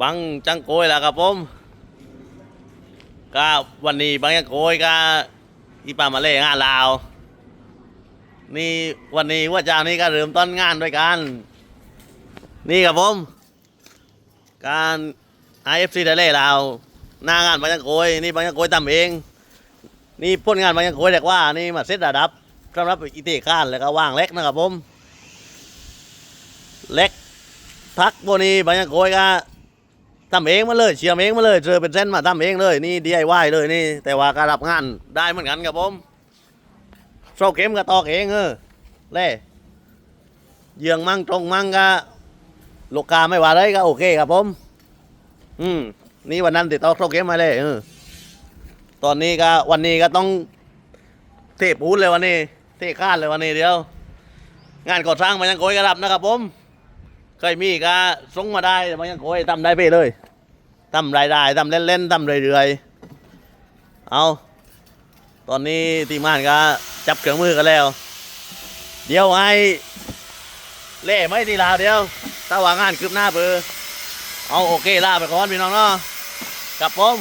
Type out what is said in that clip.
บังจังโกยแล้วครับผมก็วันนี้บังจังโกยก็อีปามาเล่งานลาวนี่วันนี้ว่าเจ้านี้ก็เริ่มต้นงานด้วยกันนี่ครับผมการ IFC ไดเล่ลาวหน้างานบังจังโกยนี่บังจังโกยทำเองนี่พ้นงานบังจังโกยเรียกว่านี่มาเซตระดับสำหรับอีเตก้านแล้วก็ว่างเล็กนะครับผมเล็กทักพวกนี้บังจังโกยก็ทำเองมาเลยเชียร์เองมาเลยเจอเป็นเส้นมาทำเองเลยนี่ DIY เลยนี่แต่ว่าการรับงานได้เหมือนกันครับผมโซเข็มก็ตอกเองเล่เยืองมั่งตรงมั่งก็ลูกค้าไม่ว่าเลยก็โอเคครับผมนี่วันนั้นติดตอกโซเข็มมาเลยตอนนี้ก็วันนี้ก็ต้องเทปูนเลยวันนี้เทข้านเลยวันนี้เดียวงานก่อสร้างมันยังโกยกระดับนะครับผมเคยมีก็ส่งมาได้มันยังโกยทำได้ไปเลยทำรายได้ทำเล่นๆทำเรื่อยๆเอาตอนนี้ทีมงานก็จับเครื่องมือกันแล้วเดี๋ยวไอ้เล่ไม่ทีลาวเดียวถ้าว่างานคืบหน้าเบอร์เอาโอเคลาไปก่อนพี่น้องเนาะกับผม